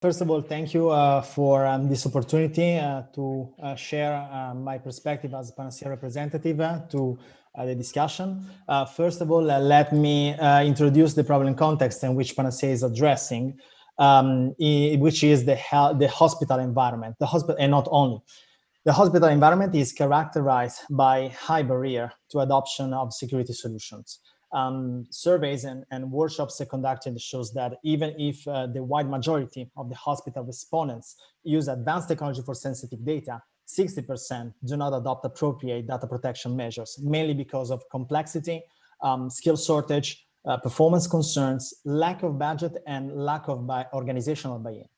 First of all, thank you for this opportunity to share my perspective as Panacea representative to the discussion. First of all, let me introduce the problem context in which Panacea is addressing, which is the hospital environment, and not only. The hospital environment is characterized by high barrier to adoption of security solutions. Surveys and workshops conducted shows that even if the wide majority of the hospital respondents use advanced technology for sensitive data, 60% do not adopt appropriate data protection measures, mainly because of complexity, skill shortage, performance concerns, lack of budget, and lack of organizational buy-in.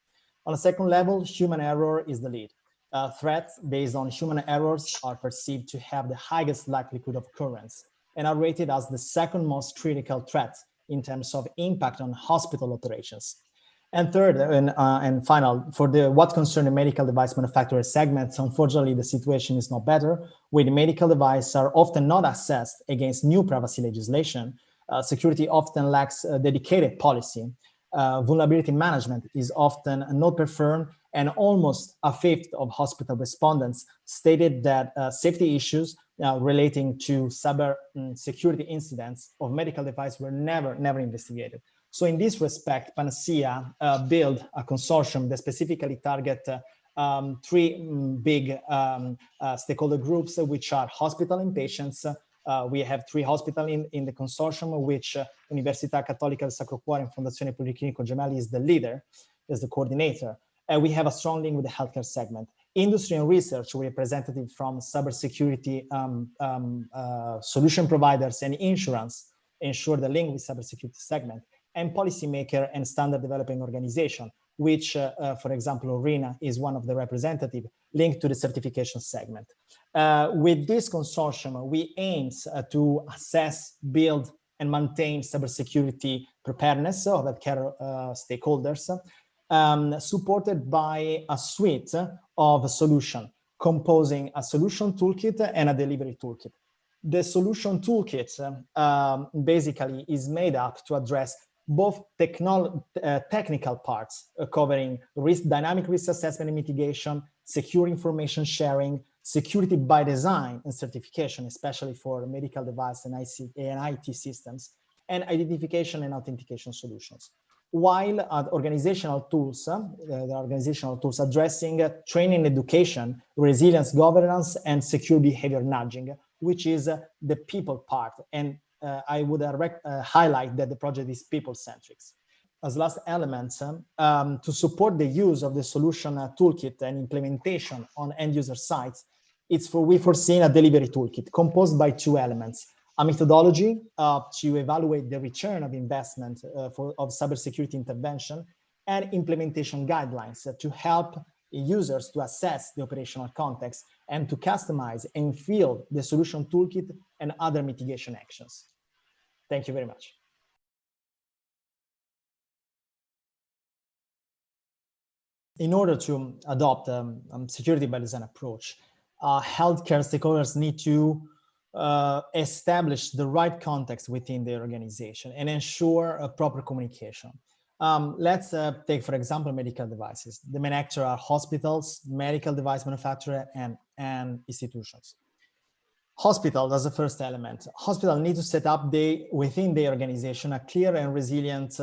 On a second level, human error is the lead. Threats based on human errors are perceived to have the highest likelihood of occurrence and are rated as the second most critical threat in terms of impact on hospital operations. And third, and final, for what concerns the medical device manufacturer segments, unfortunately, the situation is not better, where the medical devices are often not assessed against new privacy legislation. Security often lacks a dedicated policy. Vulnerability management is often not performed, and almost a fifth of hospital respondents stated that safety issues relating to cyber security incidents of medical devices were never investigated. So in this respect, Panacea built a consortium that specifically target three big stakeholder groups, which are hospital and patients. We have three hospitals in the consortium, which Università Cattolica del Sacro Cuore and Fondazione Policlinico Gemelli is the leader, is the coordinator. We have a strong link with the healthcare segment. Industry and research, with representatives from cybersecurity solution providers and insurance ensure the link with cybersecurity segment, and policymaker and standard developing organization, which, for example, RINA is one of the representatives linked to the certification segment. With this consortium, we aim to assess, build, and maintain cybersecurity preparedness of healthcare stakeholders, supported by a suite of solutions, composing a solution toolkit and a delivery toolkit. The solution toolkit basically is made up to address both technical parts, covering dynamic risk assessment and mitigation, secure information sharing, security by design and certification, especially for medical device and IT systems, and identification and authentication solutions. While organizational tools addressing training, education, resilience, governance, and secure behavior nudging, which is the people part. And I would highlight that the project is people-centric. As last elements, to support the use of the solution toolkit and implementation on end-user sites, we foresee a delivery toolkit composed by two elements: a methodology to evaluate the return of investment of cybersecurity intervention, and implementation guidelines to help users to assess the operational context and to customize and fill the solution toolkit and other mitigation actions. Thank you very much. In order to adopt a security by design approach, healthcare stakeholders need to establish the right context within their organization and ensure a proper communication. Let's take, for example, medical devices. The main actors are hospitals, medical device manufacturers, and institutions. Hospital, as the first element. Hospital need to set up within their organization a clear and resilient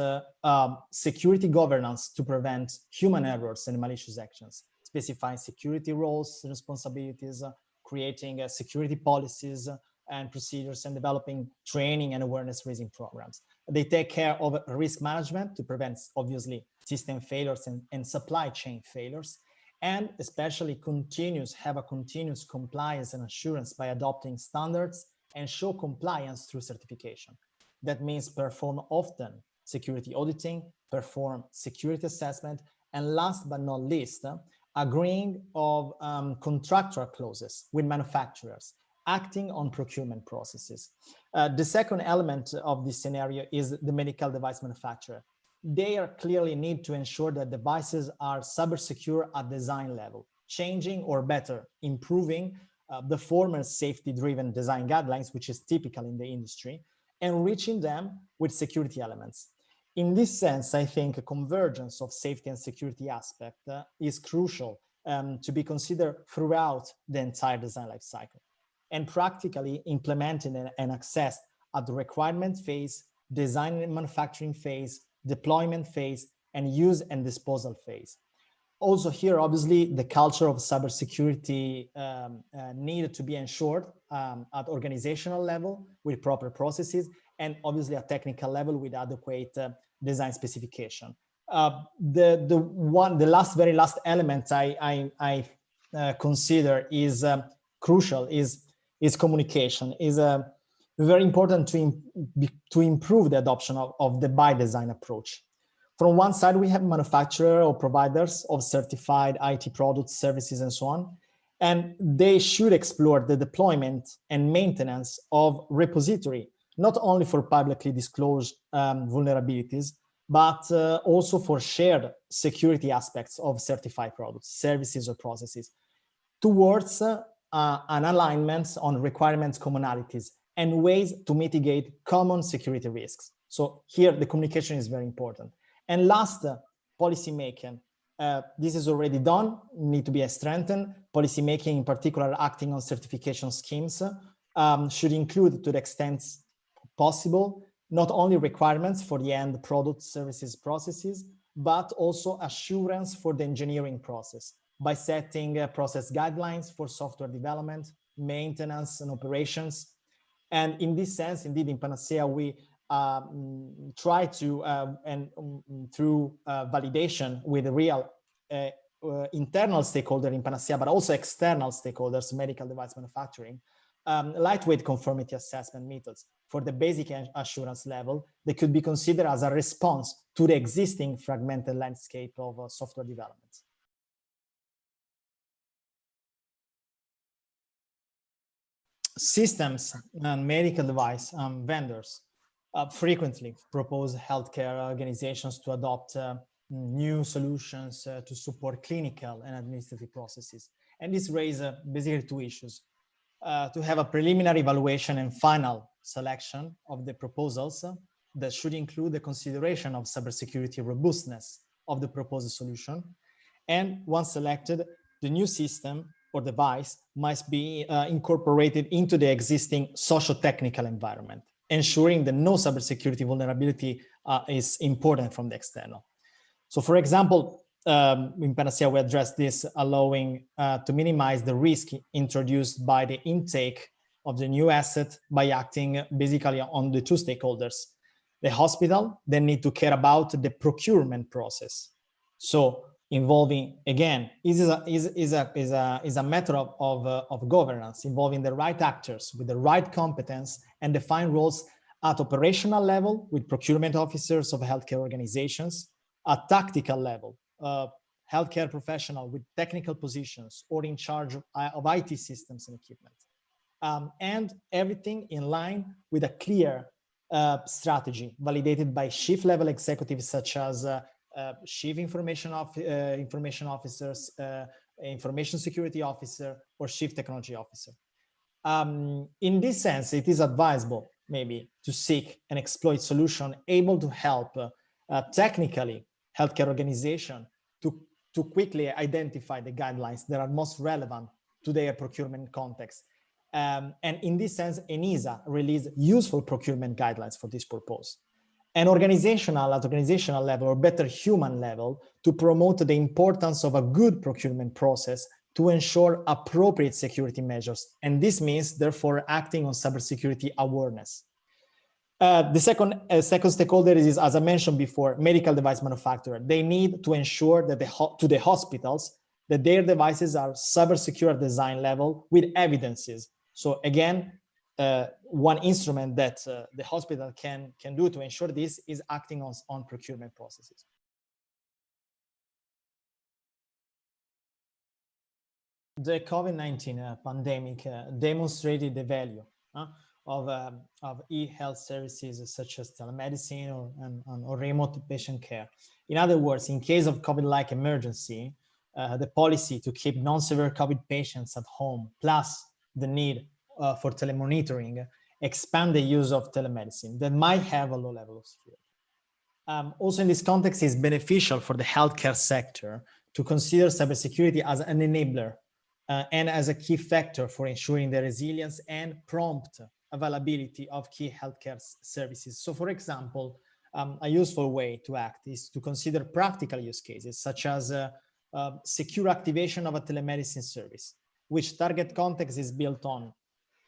security governance to prevent human errors and malicious actions, specifying security roles, responsibilities, creating security policies and procedures, and developing training and awareness raising programs. They take care of risk management to prevent, obviously, system failures and supply chain failures, and especially have a continuous compliance and assurance by adopting standards and show compliance through certification. That means perform often security auditing, perform security assessment, and last but not least, agreeing of contractual clauses with manufacturers, acting on procurement processes. The second element of this scenario is the medical device manufacturer. They clearly need to ensure that devices are cyber secure at design level, changing or better, improving the former safety-driven design guidelines, which is typical in the industry, enriching them with security elements. In this sense, I think a convergence of safety and security aspect is crucial to be considered throughout the entire design lifecycle, and practically implemented and accessed at the requirement phase, design and manufacturing phase, deployment phase, and use and disposal phase. Also here, obviously, the culture of cybersecurity needed to be ensured at organizational level with proper processes, and obviously at technical level with adequate design specification. The very last element I consider is crucial is communication. Is very important to improve the adoption of the by design approach. From one side, we have manufacturers or providers of certified IT products, services, and so on, and they should explore the deployment and maintenance of repository, not only for publicly disclosed vulnerabilities, but also for shared security aspects of certified products, services, or processes, towards an alignment on requirements commonalities and ways to mitigate common security risks. So here, the communication is very important. And last, policy making. This is already done, need to be strengthened. Policy making, in particular, acting on certification schemes, should include, to the extent possible, not only requirements for the end product, services, processes, but also assurance for the engineering process by setting process guidelines for software development, maintenance, and operations. And in this sense, indeed, in Panacea, we try to, through validation with real internal stakeholder in Panacea, but also external stakeholders, medical device manufacturing, lightweight conformity assessment methods for the basic assurance level that could be considered as a response to the existing fragmented landscape of software development. Systems and medical device vendors frequently propose healthcare organizations to adopt new solutions to support clinical and administrative processes. And this raises basically two issues. To have a preliminary evaluation and final selection of the proposals that should include the consideration of cybersecurity robustness of the proposed solution. And once selected, the new system or device must be incorporated into the existing socio-technical environment, ensuring that no cybersecurity vulnerability is important from the external. So for example, in Panacea, we address this, allowing to minimize the risk introduced by the intake of the new asset by acting basically on the two stakeholders. The hospital, they need to care about the procurement process. So involving, again, is a matter of governance, involving the right actors with the right competence and define roles at operational level with procurement officers of healthcare organizations, at tactical level, healthcare professional with technical positions or in charge of IT systems and equipment. And everything in line with a clear strategy validated by chief level executives such as chief information officers, information security officer, or chief technology officer. In this sense, it is advisable maybe to seek and exploit solution able to help technically healthcare organization to quickly identify the guidelines that are most relevant to their procurement context. And in this sense, ENISA released useful procurement guidelines for this purpose. And at organizational level, or better human level, to promote the importance of a good procurement process to ensure appropriate security measures. And this means, therefore, acting on cybersecurity awareness. The second stakeholder is, as I mentioned before, medical device manufacturer. They need to ensure that to the hospitals that their devices are cyber secure at design level with evidences. So again, one instrument that the hospital can do to ensure this is acting on procurement processes. The COVID-19 pandemic demonstrated the value of e-health services such as telemedicine or remote patient care. In other words, in case of COVID-like emergency, the policy to keep non-severe COVID patients at home, plus the need for telemonitoring, expand the use of telemedicine that might have a low level of security. Also in this context, it's beneficial for the healthcare sector to consider cybersecurity as an enabler and as a key factor for ensuring the resilience and prompt availability of key healthcare services. So for example, a useful way to act is to consider practical use cases, such as secure activation of a telemedicine service, which target context is built on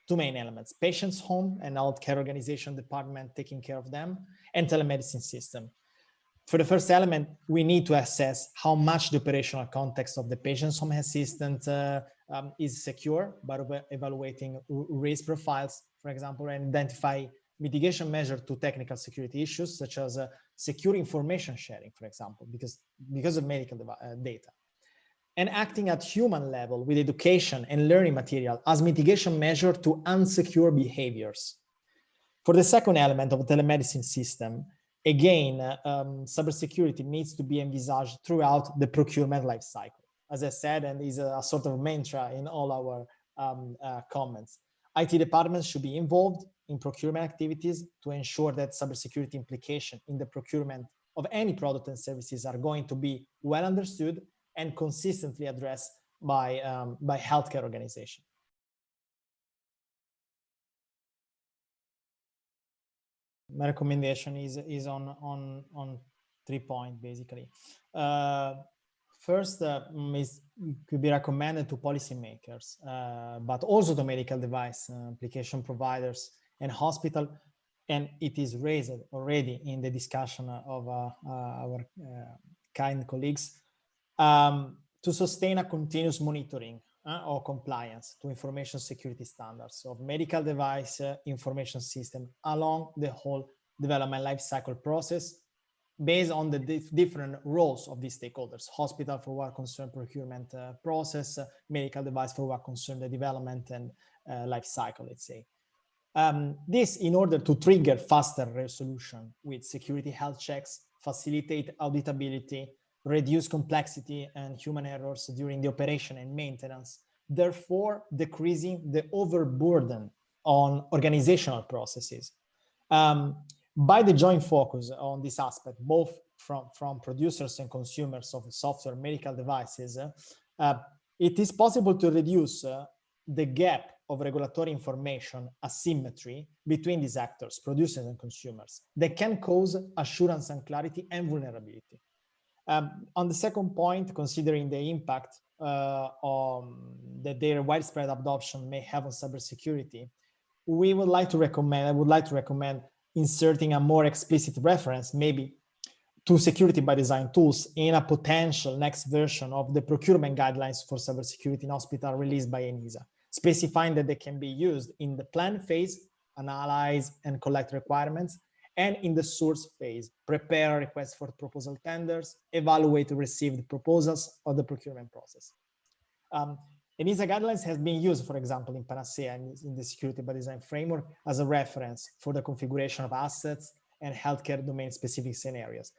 two main elements: patient's home and healthcare organization department taking care of them, and telemedicine system. For the first element, we need to assess how much the operational context of the patient's home assistant is secure by evaluating risk profiles, for example, and identify mitigation measures to technical security issues, such as secure information sharing, for example, because of medical data. And acting at human level with education and learning material as mitigation measure to unsecure behaviors. For the second element of the telemedicine system, again, cybersecurity needs to be envisaged throughout the procurement lifecycle. As I said, and is a sort of mantra in all our comments, IT departments should be involved in procurement activities to ensure that cybersecurity implications in the procurement of any product and services are going to be well understood and consistently addressed by healthcare organizations. My recommendation is on 3 points, basically. First, it could be recommended to policymakers, but also to medical device application providers and hospital, and it is raised already in the discussion of our kind colleagues, to sustain a continuous monitoring or compliance to information security standards of medical device information system along the whole development lifecycle process, based on the different roles of these stakeholders: hospital for what concern procurement process, medical device for what concern the development and life cycle, let's say. This in order to trigger faster resolution with security health checks, facilitate auditability, reduce complexity and human errors during the operation and maintenance, therefore decreasing the overburden on organizational processes. By the joint focus on this aspect, both from producers and consumers of software medical devices, it is possible to reduce the gap of regulatory information asymmetry between these actors, producers and consumers, that can cause assurance unclarity and vulnerability. On the second point, considering the impact that their widespread adoption may have on cybersecurity, I would like to recommend inserting a more explicit reference, maybe to security by design tools in a potential next version of the procurement guidelines for cybersecurity in hospital released by ENISA, specifying that they can be used in the plan phase, analyze and collect requirements, and in the source phase, prepare requests for proposal tenders, evaluate received proposals of the procurement process. ENISA guidelines has been used, for example, in Panacea in the security by design framework as a reference for the configuration of assets and healthcare domain-specific scenarios.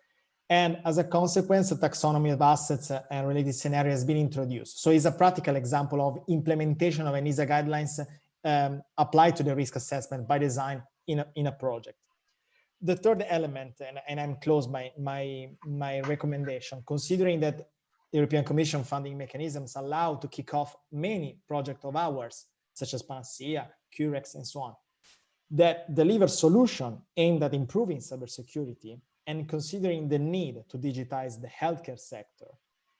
And as a consequence, a taxonomy of assets and related scenarios has been introduced. So it's a practical example of implementation of ENISA guidelines applied to the risk assessment by design in a project. The third element, and I'm close my recommendation, considering that the European Commission funding mechanisms allow to kick off many projects of ours, such as Panacea, Curex, and so on, that deliver solutions aimed at improving cybersecurity, and considering the need to digitize the healthcare sector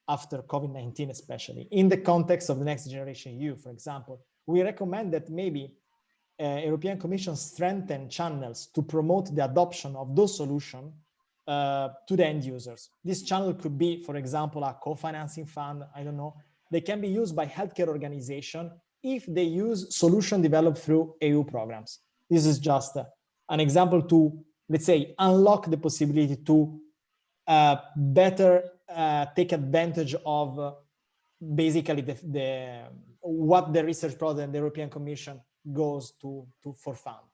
after COVID-19, especially in the context of the Next Generation EU, for example, we recommend that maybe European Commission strengthen channels to promote the adoption of those solutions to the end users. This channel could be, for example, a co-financing fund, I don't know. They can be used by healthcare organizations if they use solutions developed through EU programs. This is just an example to, let's say, unlock the possibility to better take advantage of basically what the research project and the European Commission goes to for fund.